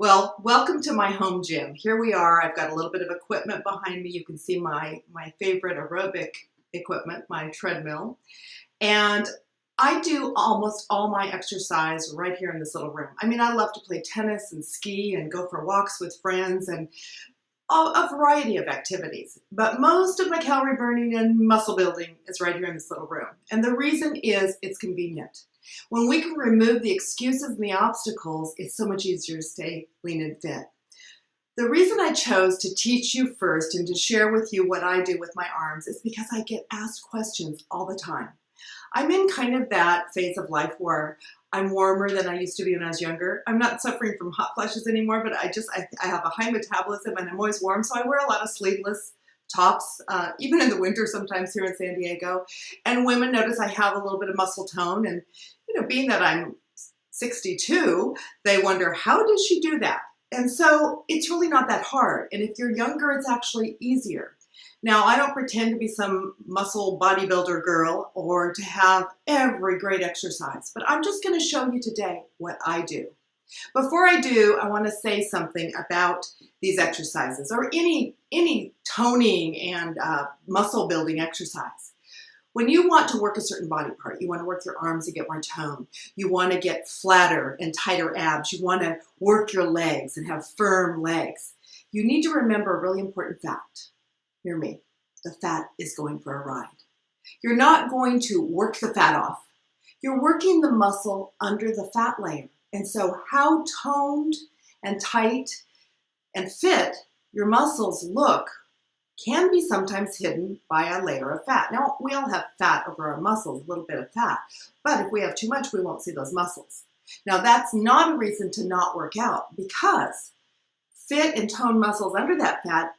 Well, welcome to my home gym. Here we are. I've got a little bit of equipment behind me. You can see my favorite aerobic equipment, my treadmill. And I do almost all my exercise right here in this little room. I mean, I love to play tennis and ski and go for walks with friends and a variety of activities. But most of my calorie burning and muscle building is right here in this little room. And the reason is it's convenient. When we can remove the excuses and the obstacles, it's so much easier to stay lean and fit. The reason I chose to teach you first and to share with you what I do with my arms is because I get asked questions all the time. I'm in kind of that phase of life where I'm warmer than I used to be when I was younger. I'm not suffering from hot flashes anymore, but I have a high metabolism and I'm always warm, so I wear a lot of sleeveless tops, even in the winter sometimes here in San Diego. And women notice I have a little bit of muscle tone, and being that I'm 62, they wonder, how does she do that? And so it's really not that hard. And if you're younger, it's actually easier. Now, I don't pretend to be some muscle bodybuilder girl or to have every great exercise, but I'm just going to show you today what I do. Before I do, I want to say something about these exercises or any toning and muscle building exercise. When you want to work a certain body part, you want to work your arms and get more tone. You want to get flatter and tighter abs. You want to work your legs and have firm legs. You need to remember a really important fact. Hear me. The fat is going for a ride. You're not going to work the fat off. You're working the muscle under the fat layer. And so how toned and tight and fit your muscles look can be sometimes hidden by a layer of fat. Now, we all have fat over our muscles, a little bit of fat, but if we have too much, we won't see those muscles. Now, that's not a reason to not work out, because fit and toned muscles under that fat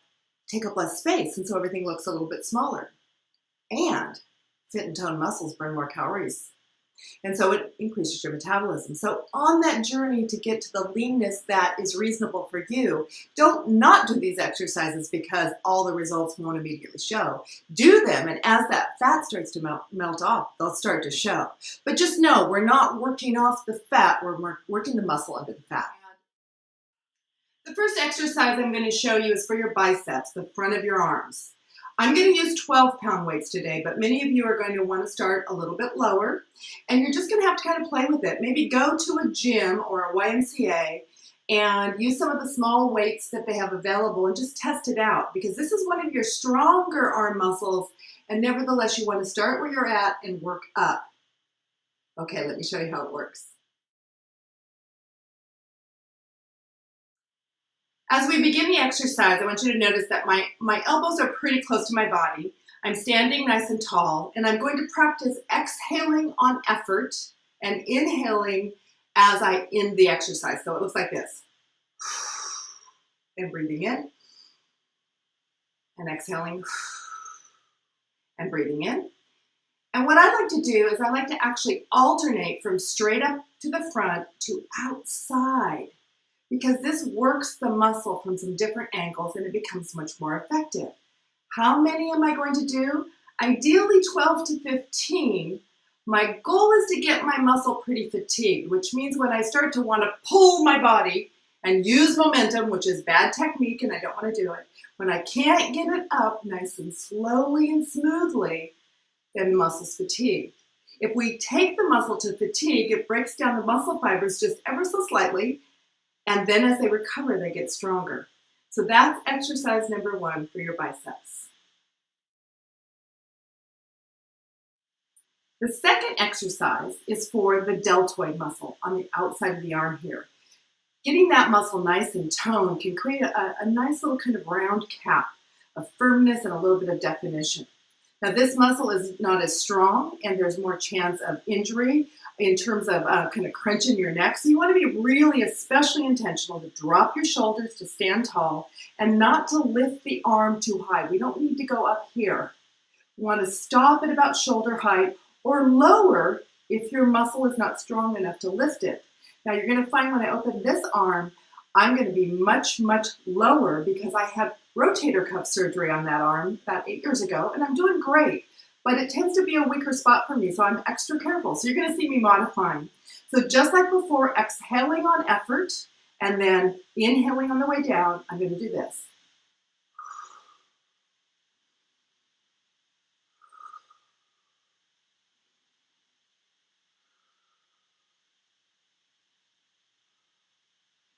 take up less space, and so everything looks a little bit smaller. And fit and toned muscles burn more calories, and so it increases your metabolism. So on that journey to get to the leanness that is reasonable for you, don't not do these exercises because all the results won't immediately show. Do them, and as that fat starts to melt off, they'll start to show. But just know, we're not working off the fat, we're working the muscle under the fat. The first exercise I'm going to show you is for your biceps, the front of your arms. I'm going to use 12-pound weights today, but many of you are going to want to start a little bit lower, and you're just going to have to kind of play with it. Maybe go to a gym or a YMCA and use some of the small weights that they have available and just test it out, because this is one of your stronger arm muscles, and nevertheless you want to start where you're at and work up. Okay, let me show you how it works. As we begin the exercise, I want you to notice that my elbows are pretty close to my body. I'm standing nice and tall, and I'm going to practice exhaling on effort and inhaling as I end the exercise. So it looks like this. And breathing in, and exhaling, and breathing in. And what I like to do is I like to actually alternate from straight up to the front to outside, because this works the muscle from some different angles and it becomes much more effective. How many am I going to do? Ideally 12 to 15. My goal is to get my muscle pretty fatigued, which means when I start to want to pull my body and use momentum, which is bad technique and I don't want to do it, when I can't get it up nice and slowly and smoothly, then the muscle's fatigued. If we take the muscle to fatigue, it breaks down the muscle fibers just ever so slightly, and then as they recover, they get stronger. So that's exercise number 1 for your biceps. The second exercise is for the deltoid muscle on the outside of the arm here. Getting that muscle nice and toned can create a nice little kind of round cap of firmness and a little bit of definition. Now, this muscle is not as strong, and there's more chance of injury in terms of kind of crunching your neck. So you want to be really especially intentional to drop your shoulders to stand tall and not to lift the arm too high. We don't need to go up here. We want to stop at about shoulder height or lower if your muscle is not strong enough to lift it. Now, you're going to find when I open this arm, I'm going to be much, much lower because I had rotator cuff surgery on that arm about 8 years ago, and I'm doing great. But it tends to be a weaker spot for me, so I'm extra careful. So you're going to see me modifying. So just like before, exhaling on effort And then inhaling on the way down, I'm going to do this.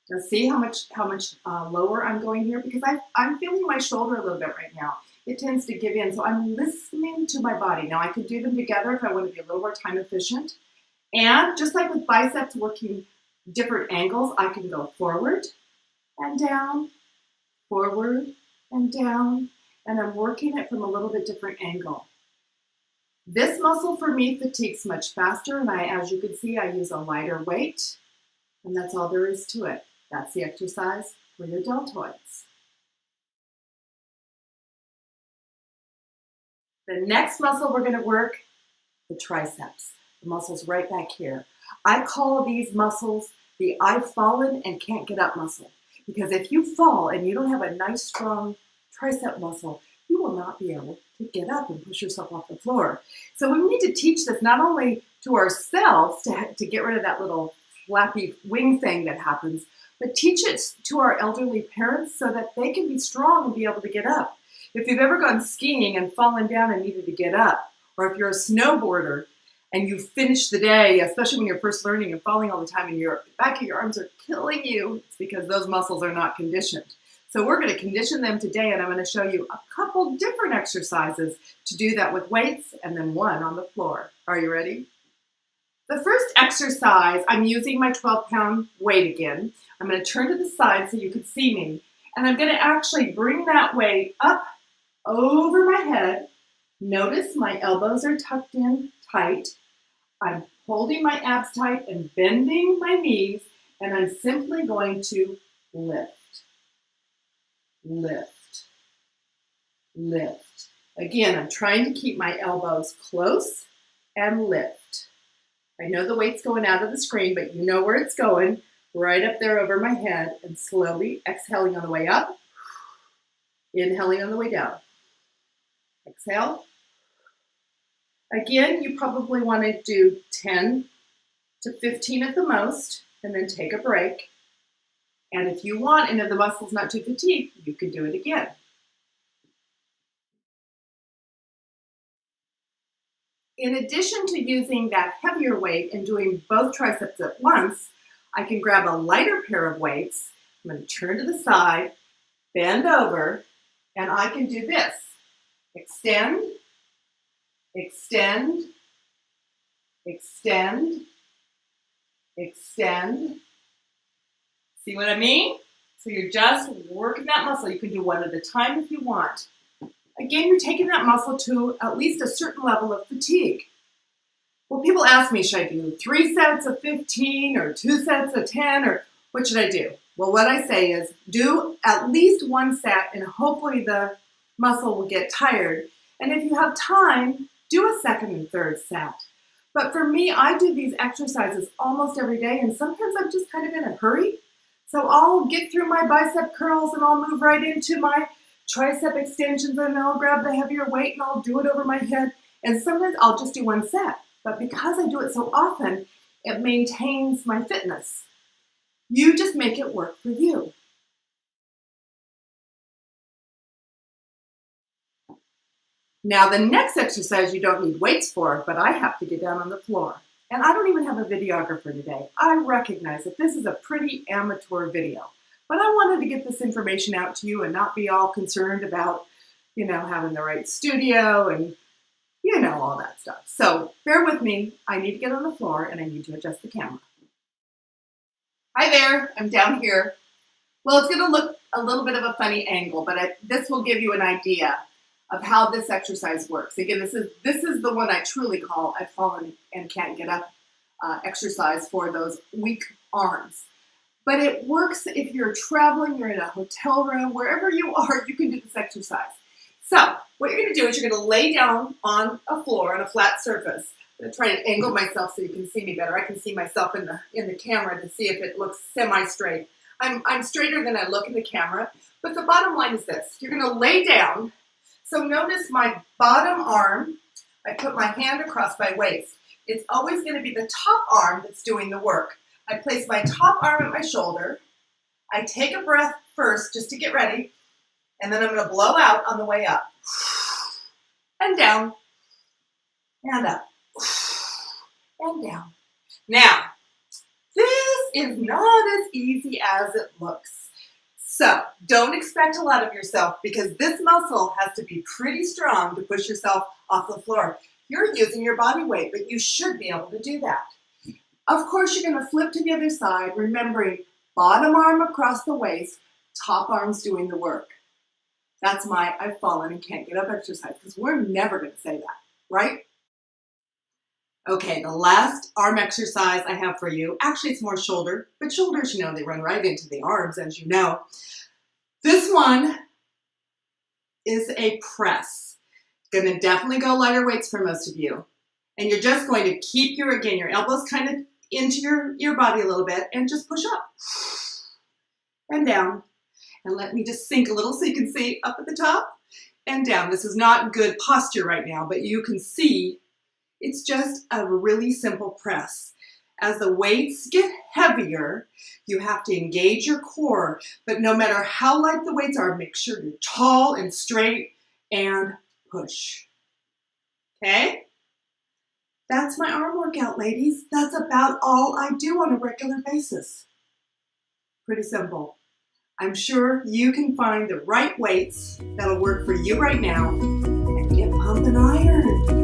Now see how much lower I'm going here? Because I'm feeling my shoulder a little bit right now. It tends to give in, so I'm listening to my body. Now I could do them together if I want to be a little more time efficient. And just like with biceps working different angles, I can go forward and down, forward and down, and I'm working it from a little bit different angle. This muscle for me fatigues much faster, and as you can see, I use a lighter weight, and that's all there is to it. That's the exercise for your deltoids. The next muscle we're going to work, the triceps. The muscles right back here. I call these muscles the I've fallen and can't get up muscle. Because if you fall and you don't have a nice strong tricep muscle, you will not be able to get up and push yourself off the floor. So we need to teach this not only to ourselves to get rid of that little flappy wing thing that happens, but teach it to our elderly parents so that they can be strong and be able to get up. If you've ever gone skiing and fallen down and needed to get up, or if you're a snowboarder and you finish the day, especially when you're first learning and falling all the time and your back of your arms are killing you, it's because those muscles are not conditioned. So we're going to condition them today, and I'm going to show you a couple different exercises to do that with weights and then one on the floor. Are you ready? The first exercise, I'm using my 12-pound weight again. I'm going to turn to the side so you can see me, and I'm going to actually bring that weight up over my head. Notice my elbows are tucked in tight. I'm holding my abs tight and bending my knees, and I'm simply going to lift, lift, lift. Again, I'm trying to keep my elbows close and lift. I know the weight's going out of the screen, but you know where it's going, right up there over my head, and slowly exhaling on the way up, inhaling on the way down. Exhale. Again, you probably want to do 10 to 15 at the most, and then take a break. And if you want, and if the muscle's not too fatigued, you can do it again. In addition to using that heavier weight and doing both triceps at once, I can grab a lighter pair of weights. I'm going to turn to the side, bend over, and I can do this. Extend, extend, extend, extend. See what I mean? So you're just working that muscle. You can do one at a time if you want. Again, you're taking that muscle to at least a certain level of fatigue. Well, people ask me, should I do 3 sets of 15 or 2 sets of 10, or what should I do? Well, what I say is do at least 1 set, and hopefully the muscle will get tired. And if you have time, do a second and third set. But for me, I do these exercises almost every day, and sometimes I'm just kind of in a hurry. So I'll get through my bicep curls and I'll move right into my tricep extensions, and I'll grab the heavier weight and I'll do it over my head. And sometimes I'll just do 1 set. But because I do it so often, it maintains my fitness. You just make it work for you. Now the next exercise you don't need weights for, but I have to get down on the floor. And I don't even have a videographer today. I recognize that this is a pretty amateur video, but I wanted to get this information out to you and not be all concerned about, having the right studio and, all that stuff. So bear with me. I need to get on the floor and I need to adjust the camera. Hi there, I'm down here. Well, it's gonna look a little bit of a funny angle, but this will give you an idea of how this exercise works. Again, this is the one I truly call I've fallen and can't get up exercise for those weak arms. But it works if you're traveling, you're in a hotel room, wherever you are, you can do this exercise. So what you're gonna do is you're gonna lay down on a floor, on a flat surface. I'm gonna try to angle myself so you can see me better. I can see myself in the camera to see if it looks semi-straight. I'm straighter than I look in the camera, but the bottom line is this. You're gonna lay down. So notice my bottom arm, I put my hand across my waist. It's always going to be the top arm that's doing the work. I place my top arm at my shoulder, I take a breath first just to get ready, and then I'm going to blow out on the way up. And down, and up, and down. Now, this is not as easy as it looks. So don't expect a lot of yourself because this muscle has to be pretty strong to push yourself off the floor. You're using your body weight, but you should be able to do that. Of course, you're going to flip to the other side, remembering bottom arm across the waist, top arm's doing the work. That's my I've fallen and can't get up exercise, because we're never going to say that, right? Okay, the last arm exercise I have for you, actually it's more shoulder, but shoulders, you know, they run right into the arms, as you know. This one is a press. Going to definitely go lighter weights for most of you. And you're just going to keep your elbows kind of into your body a little bit and just push up and down. And let me just sink a little so you can see up at the top and down. This is not good posture right now, but you can see it's just a really simple press. As the weights get heavier, you have to engage your core, but no matter how light the weights are, make sure you're tall and straight and push. Okay? That's my arm workout, ladies. That's about all I do on a regular basis. Pretty simple. I'm sure you can find the right weights that'll work for you right now and get pumping iron.